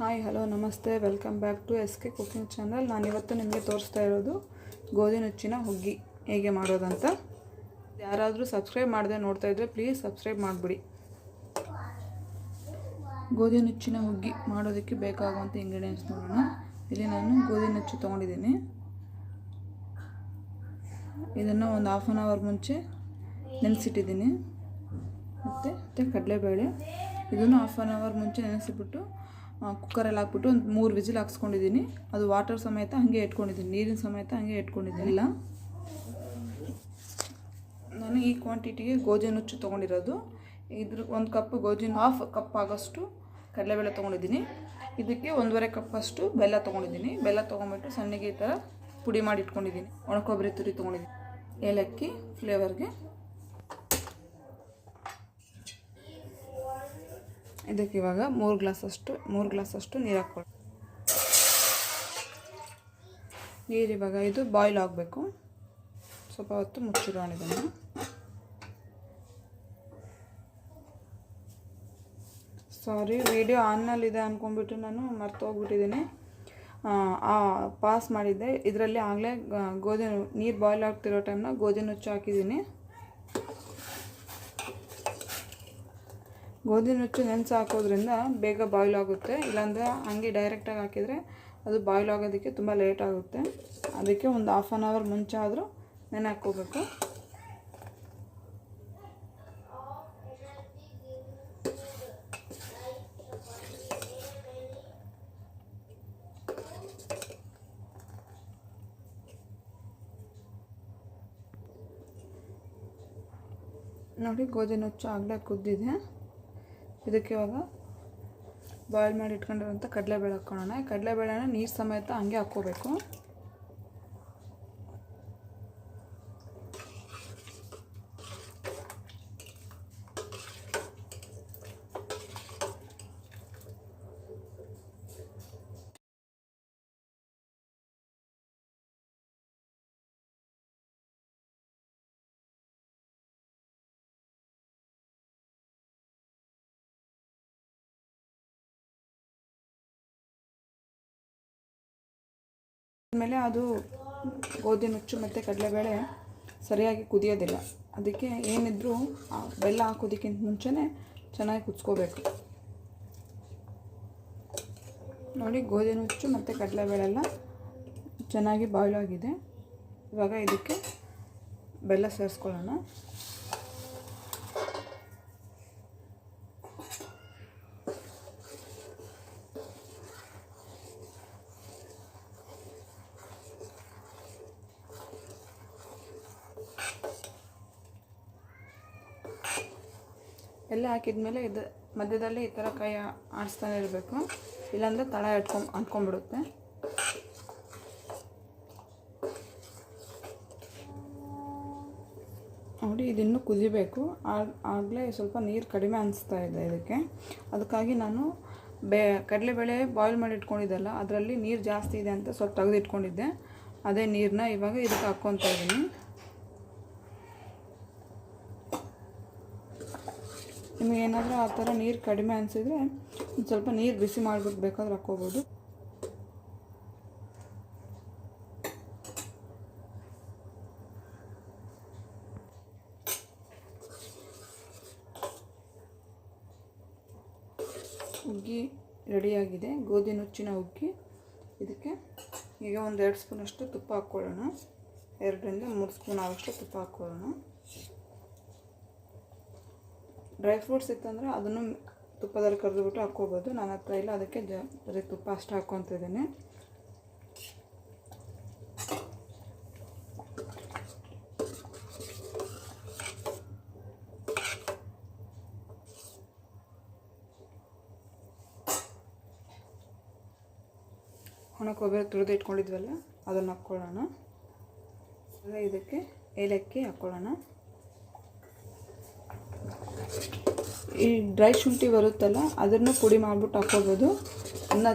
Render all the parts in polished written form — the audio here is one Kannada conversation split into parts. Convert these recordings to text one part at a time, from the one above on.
ಹಾಯ್ ಹಲೋ ನಮಸ್ತೆ welcome back to SK cooking channel. ನಾನಿವತ್ತು ನಿಮಗೆ ತೋರಿಸ್ತಾ ಇರೋದು ಗೋಧಿ ನುಚ್ಚಿನ ಹುಗ್ಗಿ ಹೇಗೆ ಮಾಡೋದಂತ. ಯಾರಾದರೂ ಸಬ್ಸ್ಕ್ರೈಬ್ ಮಾಡದೆ ನೋಡ್ತಾ ಇದ್ದರೆ ಪ್ಲೀಸ್ ಸಬ್ಸ್ಕ್ರೈಬ್ ಮಾಡಿಬಿಡಿ. ಗೋಧಿ ನುಚ್ಚಿನ ಹುಗ್ಗಿ ಮಾಡೋದಕ್ಕೆ ಬೇಕಾಗುವಂಥ ಇಂಗ್ರೀಡಿಯೆಂಟ್ಸ್ ನೋಡೋಣ. ಇಲ್ಲಿ ನಾನು ಗೋಧಿ ನುಚ್ಚು ತೊಗೊಂಡಿದ್ದೀನಿ. ಇದನ್ನು ಒಂದು ಹಾಫ್ ಆನ್ ಅವರ್ ಮುಂಚೆ ನೆನೆಸಿಟ್ಟಿದ್ದೀನಿ. ಮತ್ತು ಕಡಲೆಬೇಳೆ ಇದನ್ನು ಹಾಫ್ ಆನ್ ಅವರ್ ಮುಂಚೆ ನೆನೆಸಿಬಿಟ್ಟು ಕುಕ್ಕರಲ್ಲಿ ಹಾಕ್ಬಿಟ್ಟು ಒಂದು 3 ವಿಸಿಲ್ ಹಾಕ್ಸ್ಕೊಂಡಿದ್ದೀನಿ. ಅದು ವಾಟರ್ ಸಮೇತ ಹಾಗೆ ಇಟ್ಕೊಂಡಿದ್ದೀನಿ, ನೀರಿನ ಸಮೇತ ಹಾಗೆ ಇಟ್ಕೊಂಡಿದ್ದೀನಿ. ಇಲ್ಲ, ನಾನು ಈ ಕ್ವಾಂಟಿಟಿಗೆ ಗೋಧಿ ನುಚ್ಚು ತೊಗೊಂಡಿರೋದು. ಇದ್ರ 1 ಕಪ್ ಗೋಧಿ, ಹಾಫ್ ಕಪ್ ಆಗೋಷ್ಟು ಕಡಲೆಬೇಳೆ ತೊಗೊಂಡಿದ್ದೀನಿ. ಇದಕ್ಕೆ 1.5 ಕಪ್ಪಷ್ಟು ಬೆಲ್ಲ ತೊಗೊಂಡಿದ್ದೀನಿ. ಬೆಲ್ಲ ತೊಗೊಂಬಿಟ್ಟು ಸಣ್ಣಗೆ ಈ ಥರ ಪುಡಿ ಮಾಡಿ ಇಟ್ಕೊಂಡಿದ್ದೀನಿ. ಒಣಕೊಬ್ಬರಿ ತುರಿ ತೊಗೊಂಡಿದ್ದೀನಿ, ಏಲಕ್ಕಿ ಫ್ಲೇವರ್ಗೆ. ಇದಕ್ಕೆ ಇವಾಗ 3 ಗ್ಲಾಸಷ್ಟು ನೀರು ಹಾಕ್ಕೊಳ್ಳಿ. ನೀರು ಇವಾಗ ಇದು ಬಾಯ್ಲ್ ಆಗಬೇಕು. ಸ್ವಲ್ಪ ಹೊತ್ತು ಮುಚ್ಚಿಡೋಣ ಇದನ್ನು. ಸಾರಿ, ವಿಡಿಯೋ ಆನ್ನಲ್ಲಿದೆ ಅಂದ್ಕೊಂಡ್ಬಿಟ್ಟು ನಾನು ಮರ್ತೋಗ್ಬಿಟ್ಟಿದ್ದೀನಿ. ಪಾಸ್ ಮಾಡಿದ್ದೆ. ಇದರಲ್ಲಿ ಆಗಲೇ ಗೋಧಿ ನೀರು ಬಾಯ್ಲ್ ಆಗ್ತಿರೋ ಟೈಮ್ನ ಗೋಧಿ ನುಚ್ಚು ಹಾಕಿದ್ದೀನಿ. ಗೋಧಿ ನುಚ್ಚು ನೆನೆಸಿ ಹಾಕೋದ್ರಿಂದ ಬೇಗ ಬಾಯ್ಲ್ ಆಗುತ್ತೆ. ಇಲ್ಲಾಂದರೆ ಹಂಗೆ ಡೈರೆಕ್ಟಾಗಿ ಹಾಕಿದರೆ ಅದು ಬಾಯ್ಲ್ ಆಗೋದಕ್ಕೆ ತುಂಬ ಲೇಟ್ ಆಗುತ್ತೆ. ಅದಕ್ಕೆ ಒಂದು ಹಾಫ್ ಆನ್ ಅವರ್ ಮುಂಚೆ ಆದರೂ ನೆನೆ ಹಾಕ್ಕೋಬೇಕು. ನೋಡಿ, ಗೋಧಿ ನುಚ್ಚು ಆಗಲೇ ಕುದ್ದಿದೆ. ಇದಕ್ಕೆ ಇವಾಗ ಬಾಯ್ಲ್ ಮಾಡಿ ಇಟ್ಕೊಂಡಿರೋಂಥ ಕಡಲೆಬೇಳೆ ಹಾಕ್ಕೊಳ್ಳೋಣ. ಕಡಲೆಬೇಳೆನ ನೀರು ಸಮೇತ ಹಂಗೆ ಹಾಕ್ಕೋಬೇಕು. ಆಮೇಲೆ ಅದು ಗೋಧಿ ನುಚ್ಚು ಮತ್ತು ಕಡಲೆಬೇಳೆ ಸರಿಯಾಗಿ ಕುದಿಯೋದಿಲ್ಲ. ಅದಕ್ಕೆ ಏನಿದ್ರೂ ಬೆಲ್ಲ ಹಾಕೋದಕ್ಕಿಂತ ಮುಂಚೆನೇ ಚೆನ್ನಾಗಿ ಕುದಿಸ್ಕೋಬೇಕು. ನೋಡಿ, ಗೋಧಿ ನುಚ್ಚು ಮತ್ತು ಕಡಲೆಬೇಳೆ ಎಲ್ಲ ಚೆನ್ನಾಗಿ ಬಾಯ್ಲ್ ಆಗಿದೆ. ಇವಾಗ ಇದಕ್ಕೆ ಬೆಲ್ಲ ಸೇರಿಸ್ಕೊಳ್ಳೋಣ. ಎಲ್ಲ ಹಾಕಿದ್ಮೇಲೆ ಇದು ಮಧ್ಯದಲ್ಲಿ ಈ ಥರ ಕೈ ಆಡಿಸ್ತಾನೆ ಇರಬೇಕು, ಇಲ್ಲಾಂದರೆ ತಳ ಅಂಟ್ಕೊಂಡ್ಬಿಡುತ್ತೆ. ನೋಡಿ, ಇದಿನ್ನೂ ಕುದಿಬೇಕು. ಆಗಲೇ ಸ್ವಲ್ಪ ನೀರು ಕಡಿಮೆ ಅನಿಸ್ತಾ ಇದೆ ಇದಕ್ಕೆ. ಅದಕ್ಕಾಗಿ ನಾನು ಕಡಲೆಬೇಳೆ ಬಾಯ್ಲ್ ಮಾಡಿ ಇಟ್ಕೊಂಡಿದ್ದೆಲ್ಲ, ಅದರಲ್ಲಿ ನೀರು ಜಾಸ್ತಿ ಇದೆ ಅಂತ ಸ್ವಲ್ಪ ತೆಗೆದಿಟ್ಕೊಂಡಿದ್ದೆ. ಅದೇ ನೀರನ್ನ ಇವಾಗ ಇದಕ್ಕೆ ಹಾಕ್ಕೊತಾ ಇದ್ದೀನಿ. ನಿಮಗೆ ಏನಾದರೂ ಆ ಥರ ನೀರು ಕಡಿಮೆ ಅನಿಸಿದರೆ ಒಂದು ಸ್ವಲ್ಪ ನೀರು ಬಿಸಿ ಮಾಡಿಬಿಟ್ಟು ಬೇಕಾದ್ರೆ ಹಾಕ್ಕೋಬೋದು. ಹುಗ್ಗಿ ರೆಡಿಯಾಗಿದೆ, ಗೋಧಿ ನುಚ್ಚಿನ ಹುಗ್ಗಿ. ಇದಕ್ಕೆ ಈಗ ಒಂದು 2 ಸ್ಪೂನಷ್ಟು ತುಪ್ಪ ಹಾಕ್ಕೊಳ್ಳೋಣ. 2ರಿಂದ 3 ಸ್ಪೂನ್ ಆಗೋಷ್ಟು ತುಪ್ಪ ಹಾಕ್ಕೊಳ್ಳೋಣ. ಡ್ರೈ ಫ್ರೂಟ್ಸ್ ಇತ್ತಂದರೆ ಅದನ್ನು ತುಪ್ಪದಲ್ಲಿ ಕರೆದುಬಿಟ್ಟು ಹಾಕ್ಕೋಬೋದು. ನನ್ನ ಹತ್ರ ಇಲ್ಲ, ಅದಕ್ಕೆ ಬರೀ ತುಪ್ಪ ಅಷ್ಟು ಹಾಕ್ಕೊತಿದ್ದೀನಿ. ಒಣ ಕೊಬ್ಬರಿ ತುರಿದು ಇಟ್ಕೊಂಡಿದ್ವಲ್ಲ ಅದನ್ನು ಹಾಕ್ಕೊಳ್ಳೋಣ. ಇದಕ್ಕೆ ಏಲಕ್ಕಿ ಹಾಕ್ಕೊಳ್ಳೋಣ. ಈ ಡ್ರೈ ಶುಂಠಿ ಬರುತ್ತಲ್ಲ, ಅದನ್ನು ಪುಡಿ ಮಾಡಿಬಿಟ್ಟು ಹಾಕ್ಕೋಬೋದು. ಇನ್ನೂ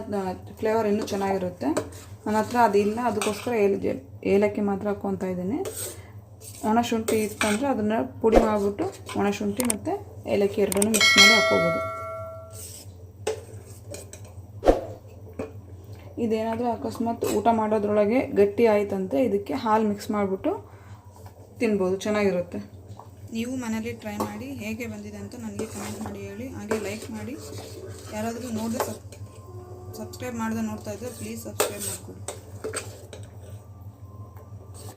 ಫ್ಲೇವರ್ ಇನ್ನೂ ಚೆನ್ನಾಗಿರುತ್ತೆ. ನನ್ನ ಹತ್ರ ಅದಿಲ್ಲ, ಅದಕ್ಕೋಸ್ಕರ ಏಲಕ್ಕಿ ಮಾತ್ರ ಹಾಕ್ಕೊತಾ ಇದ್ದೀನಿ. ಒಣ ಶುಂಠಿ ಇತ್ತಂದರೆ ಅದನ್ನು ಪುಡಿ ಮಾಡಿಬಿಟ್ಟು ಒಣ ಶುಂಠಿ ಮತ್ತು ಏಲಕ್ಕಿ ಎರಡನ್ನೂ ಮಿಕ್ಸ್ ಮಾಡಿ ಹಾಕ್ಕೋಬೋದು. ಇದೇನಾದರೂ ಅಕಸ್ಮಾತ್ ಊಟ ಮಾಡೋದ್ರೊಳಗೆ ಗಟ್ಟಿ ಆಯ್ತಂತೆ ಇದಕ್ಕೆ ಹಾಲು ಮಿಕ್ಸ್ ಮಾಡಿಬಿಟ್ಟು ತಿನ್ಬೋದು, ಚೆನ್ನಾಗಿರುತ್ತೆ. ನೀವು ಮನೇಲಿ ಟ್ರೈ ಮಾಡಿ ಹೇಗೆ ಬಂದಿದೆ ಅಂತ ನನಗೆ ಕಮೆಂಟ್ ಮಾಡಿ ಹೇಳಿ. ಹಾಗೆ ಲೈಕ್ ಮಾಡಿ. ಯಾರಾದರೂ ನೋಡಿದ್ರೆ ಸಬ್ಸ್ಕ್ರೈಬ್ ಮಾಡದೆ ನೋಡ್ತಾ ಇದ್ದರೆ ಪ್ಲೀಸ್ ಸಬ್ಸ್ಕ್ರೈಬ್ ಮಾಡಿಕೊಡಿ.